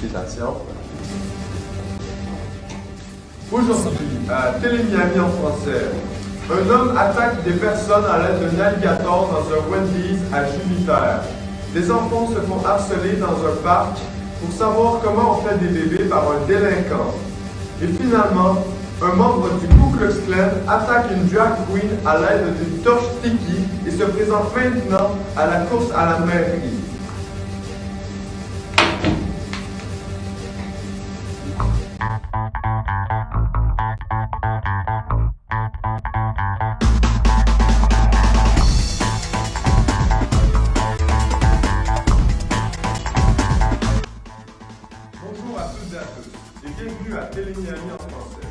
utilisation. Aujourd'hui, à Télé-Miami en français, un homme attaque des personnes à l'aide d'un alligator dans un Wendy's à Jupiter. Des enfants se font harceler dans un parc pour savoir comment on fait des bébés par un délinquant. Et finalement, un membre du Ku Klux Klan attaque une drag queen à l'aide d'une torche tiki et se présente maintenant à la course à la mairie. Bonjour à toutes et à tous, et bienvenue à Télé-Miami en français.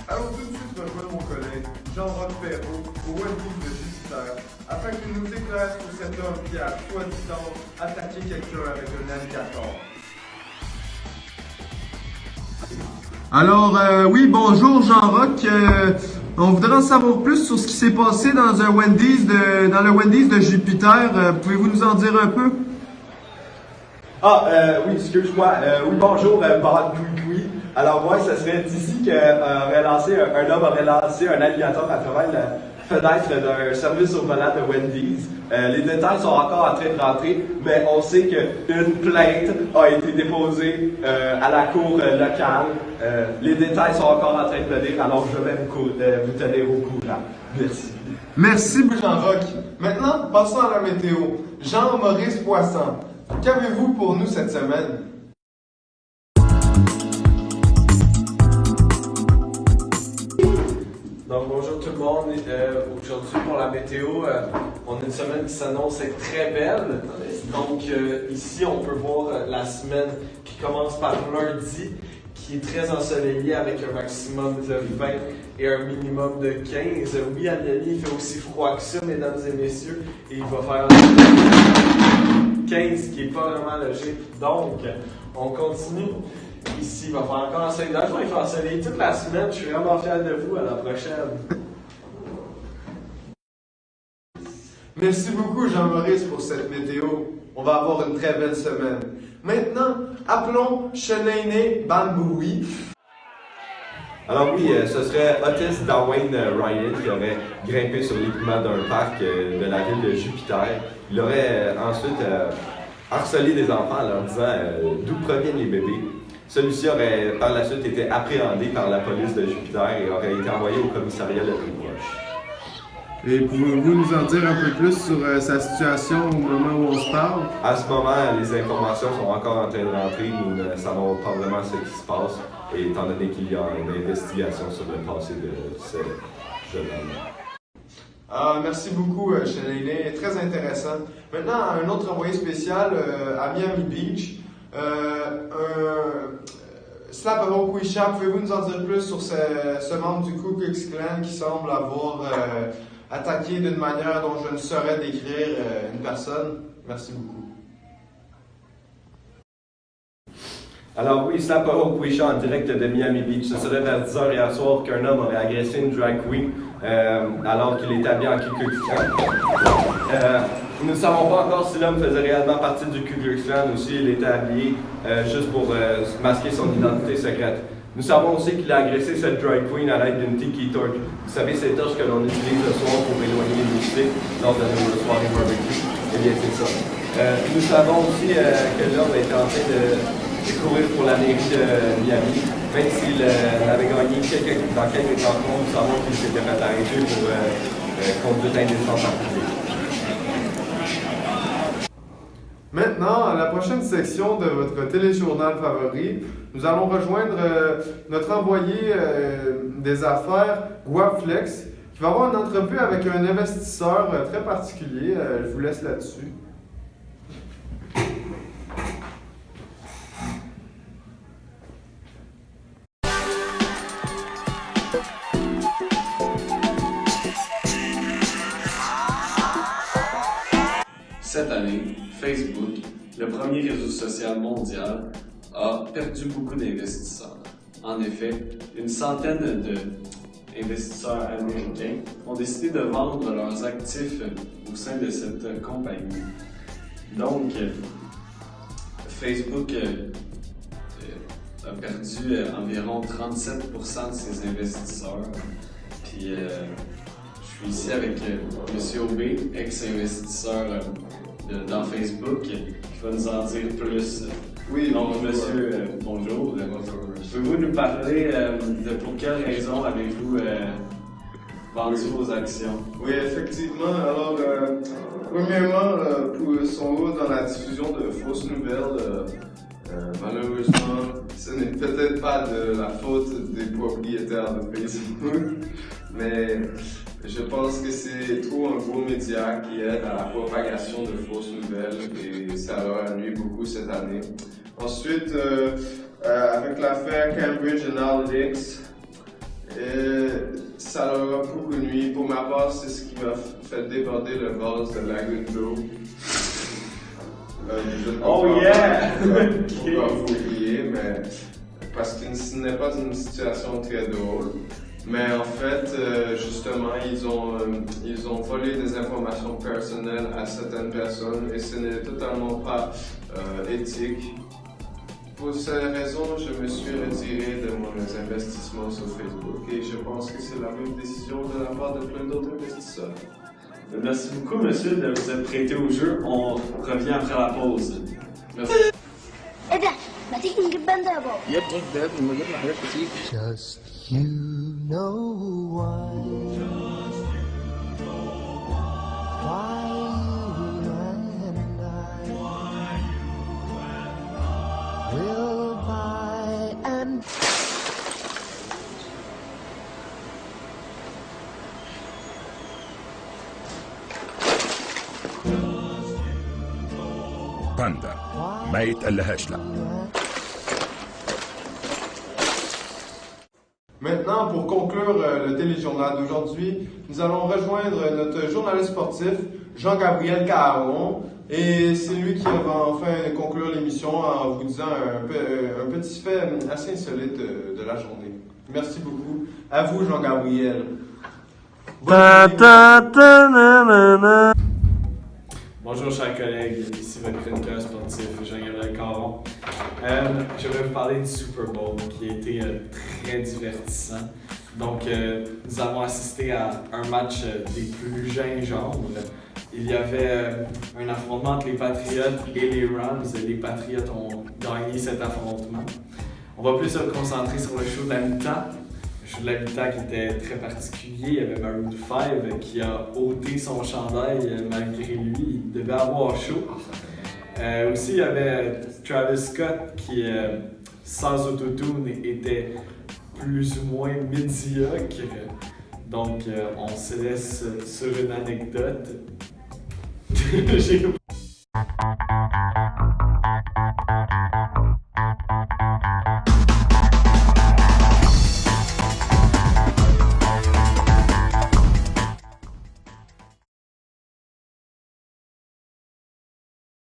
Allons tout de suite rejoindre mon collègue Jean-Roch Perrault au Wendy's de Jupiter afin qu'il nous éclaire sur cet homme qui a, soi-disant, attaqué quelqu'un avec un alligator. Alors, oui, bonjour Jean-Roch. On voudrait en savoir plus sur ce qui s'est passé dans un Wendy's dans le Wendy's de Jupiter. Pouvez-vous nous en dire un peu? Oui, excuse-moi. Oui, bonjour, Bob Cui. Alors, moi, ce serait d'ici qu'un homme aurait lancé un alligator à travers la fenêtre d'un service au volant de Wendy's. Les détails sont encore en train de rentrer, mais on sait qu'une plainte a été déposée à la cour locale. Les détails sont encore en train de venir, alors je vais vous tenir au courant. Merci. Merci Jean-Roch. Maintenant, passons à la météo. Jean-Maurice Poisson, qu'avez-vous pour nous cette semaine? Donc bonjour tout le monde, aujourd'hui pour la météo, on a une semaine qui s'annonce être très belle. Donc ici on peut voir la semaine qui commence par lundi, qui est très ensoleillée avec un maximum de 20 et un minimum de 15. Oui, à Miami, il fait aussi froid que ça, mesdames et messieurs, et il va faire 15, qui n'est pas vraiment logique. Donc, on continue. Ici, il va faire encore ensoleillé. Dans le fond, il fait ensoleillé toute la semaine. Je suis vraiment fier de vous. À la prochaine. Merci beaucoup Jean-Maurice pour cette météo. On va avoir une très belle semaine. Maintenant, appelons Shanae Bamboui. Alors oui, ce serait Otis Darwin Ryan qui aurait grimpé sur l'équipement d'un parc de la ville de Jupiter. Il aurait ensuite harcelé des enfants en leur disant d'où proviennent les bébés. Celui-ci aurait par la suite été appréhendé par la police de Jupiter et aurait été envoyé au commissariat le plus proche. Et pouvez-vous nous en dire un peu plus sur sa situation au moment où on se parle? À ce moment, les informations sont encore en train de rentrer. Nous ne savons pas vraiment ce qui se passe, et étant donné qu'il y a une investigation sur le passé de ce jeune homme. Merci beaucoup, Shanae. Très intéressant. Maintenant, un autre envoyé spécial à Miami Beach. Slap Quisha, pouvez-vous nous en dire plus sur ce membre du Ku Klux Klan qui semble avoir attaqué d'une manière dont je ne saurais décrire une personne? Merci beaucoup. Alors oui, Slap Quisha en direct de Miami Beach. Ce serait vers 10h hier soir qu'un homme aurait agressé une drag queen alors qu'il était habillé en Ku Klux Klan. Nous ne savons pas encore si l'homme faisait réellement partie du Ku Klux Klan ou s'il était habillé juste pour masquer son identité secrète. Nous savons aussi qu'il a agressé cette drag queen à l'aide d'une tiki torch. Vous savez, ces torches que l'on utilise le soir pour éloigner les moustiques lors de nos soirées barbecue. Eh bien, c'est ça. Nous savons aussi que l'homme était en train de courir pour la mairie de Miami. Même s'il avait gagné dans quelques rencontres, nous savons qu'il s'était fait arrêter pour conduite indécente en public. Maintenant, à la prochaine section de votre téléjournal favori, nous allons rejoindre notre envoyé des affaires, Guapflex, qui va avoir une entrevue avec un investisseur très particulier. Je vous laisse là-dessus. Cette année, Facebook, le premier réseau social mondial, a perdu beaucoup d'investisseurs. En effet, une centaine d'investisseurs américains ont décidé de vendre leurs actifs au sein de cette compagnie. Donc, Facebook a perdu environ 37% de ses investisseurs. Puis je suis ici avec M. Aubé, ex-investisseur dans Facebook, qui va nous en dire plus. Oui, donc, bonjour. monsieur, bonjour. Bonjour. Pouvez-vous nous parler de pour quelles raisons avez-vous vendu vos actions? Oui, effectivement. Alors, premièrement, pour son rôle dans la diffusion de fausses nouvelles, malheureusement, ce n'est peut-être pas de la faute des propriétaires de Facebook, mais je pense que c'est trop un gros média qui aide à la propagation de fausses nouvelles et ça leur a nuit beaucoup cette année. Ensuite, avec l'affaire Cambridge Analytica, ça leur a beaucoup nuit. Pour ma part, c'est ce qui m'a fait déborder le vase de Lagoon Joe. Oh yeah! Pourquoi vous riez, mais parce que ce n'est pas une situation très drôle. Mais en fait, justement, ils ont volé des informations personnelles à certaines personnes et ce n'est totalement pas éthique. Pour cette raison, je me suis retiré de mon investissement sur Facebook et je pense que c'est la même décision de la part de plein d'autres investisseurs. Merci beaucoup, monsieur, de vous être prêté au jeu. On revient après la pause. Merci. ايه ده؟ ما تيجي نجيب باندا يا بابا؟ يا ابني ده من غير ما حاجات كتير. Just you know why you and I will buy and باندا ما يتقلهاش لا. Maintenant, pour conclure le téléjournal d'aujourd'hui, nous allons rejoindre notre journaliste sportif, Jean-Gabriel Caron, et c'est lui qui va enfin conclure l'émission en vous disant un petit fait assez insolite de la journée. Merci beaucoup. À vous, Jean-Gabriel. Bonjour chers collègues, ici votre chroniqueur sportif Jean-Gabriel Caron. Je vais vous parler du Super Bowl qui a été très divertissant. Donc nous avons assisté à un match des plus gingembres. Il y avait un affrontement entre les Patriots et les Rams. Les Patriots ont gagné cet affrontement. On va plus se concentrer sur le show de la mi-temps. Le show de la mi-temps qui était très particulier. Il y avait Maroon 5 qui a ôté son chandail malgré lui. Il devait avoir chaud. Aussi, il y avait Travis Scott qui, sans autotune, était plus ou moins médiocre. Donc, on se laisse sur une anecdote.